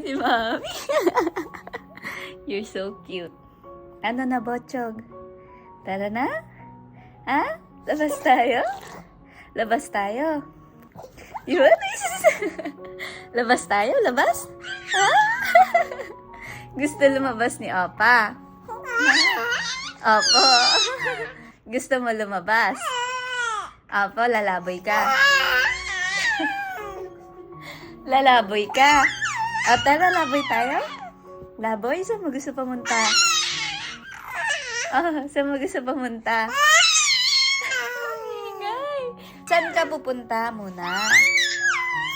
Si Mami. You're so cute. Ano na, Botchog? Tara na? Ha? Labas tayo? Labas tayo? Yun? Labas tayo? Labas? Ha? Gusto lumabas ni Opa? Opo. Gusto mo lumabas? Opo, lalaboy ka. Lalaboy ka. O, tara, laboy tayo? Laboy? Saan mo gusto pumunta? Oh, saan mo gusto pumunta? Ingay. Saan ka pupunta muna?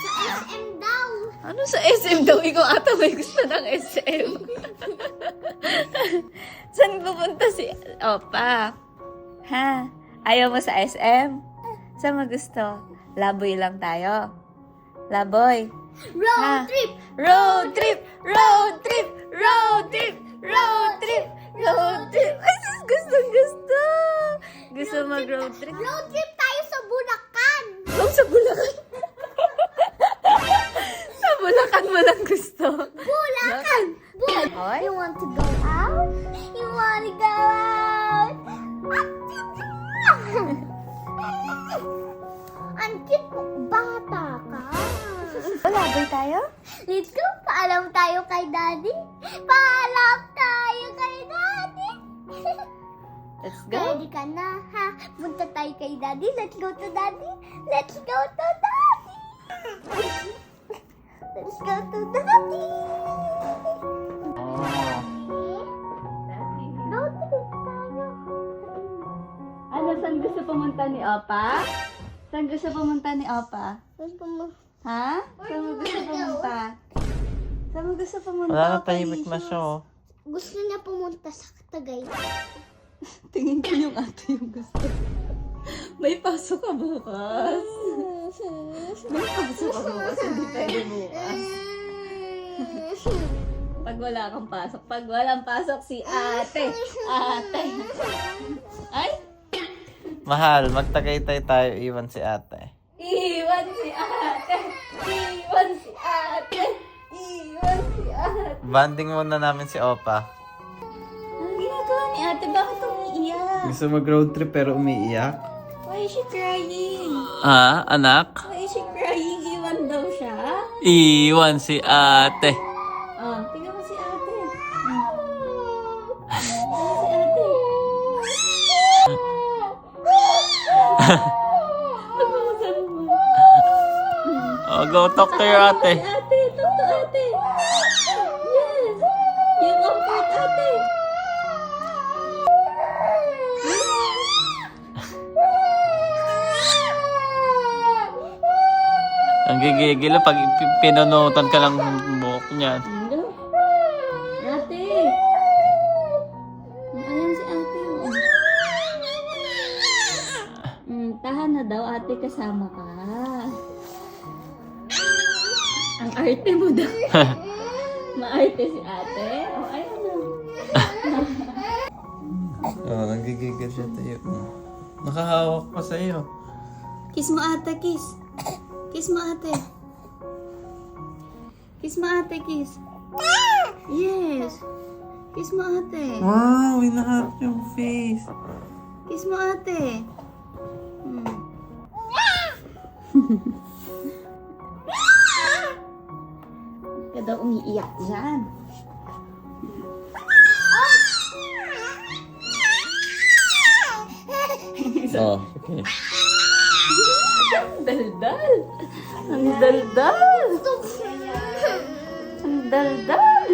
Sa SM daw. Ano sa SM daw? Ikaw ata may gusto ng SM. Saan pupunta si Opa? Ha? Ayaw mo sa SM? Saan mo gusto? Laboy lang tayo. Laboy. Road trip. Road trip! Road trip! Road trip! Road trip! Road trip! Ay, sis, gusto! Gusto mag-road trip? Road trip tayo sa Bulacan. Oh, sa Bulacan! Sa Bulacan mo lang gusto. Bulacan. Hoy? You want to go out? You want to go out? Ang cute mo. Bata ka. Laboy tayo? Let's go. Paalam tayo kay Daddy. Paalam tayo kay Daddy. Let's go. Ready ka na, ha? Punta tayo kay Daddy. Let's go to Daddy. Let's go to Daddy. Let's go to Daddy. Road trip tayo. Ano, saan gusto pumunta ni Opa? Saan gusto pumunta ni Opa? Ha? Saan mo gusto pumunta? Saan mo gusto pumunta? Wala na Opa, tahimik na Jesus? siya, oh. Gusto niya pumunta sa Tagay. Tingin ko yung ate yung gusto. May pasok ka bukas. May pasok ka bukas. Hindi pwede bukas. Pag wala kang pasok. Pag walang pasok si ate. Ate. Ay! Mahal, magtagaytay tayo, iwan si ate. Iwan si ate. Iwan si ate. Iwan si ate. Banding muna namin si Opa. Ang ginagawa ni ate? Bakit umiiyak? Gusto mag-road trip pero umiiyak? Why is she crying? Ah, anak? Why is she crying? Iwan daw siya? Iwan si ate. Oh, tingnan mo si ate. Tingnan mo si ate. Pag-uusap mo. Oh, go talk to your ate. Ate, talk to ate. Yes. You comfort ate. Ang gigigil pag pinunutan ka lang ng buhok niyan. Hello? Ate. Ayan si ate. Tahan na daw ate, kasama ka. Ang arte mo daw. Maarte si ate. Oh, ayun na. Oh, nagigigil siya tayo. Nakahawak pa sa iyo. Kiss mo ate, kiss. Kiss mo ate. Kiss mo ate, kiss. Yes. Kiss mo ate. Wow, inaharap yung face. Kiss mo ate. Ka daw umiiyak dyan. Oh, okay. Ang daldal. Ang daldal. Ang daldal.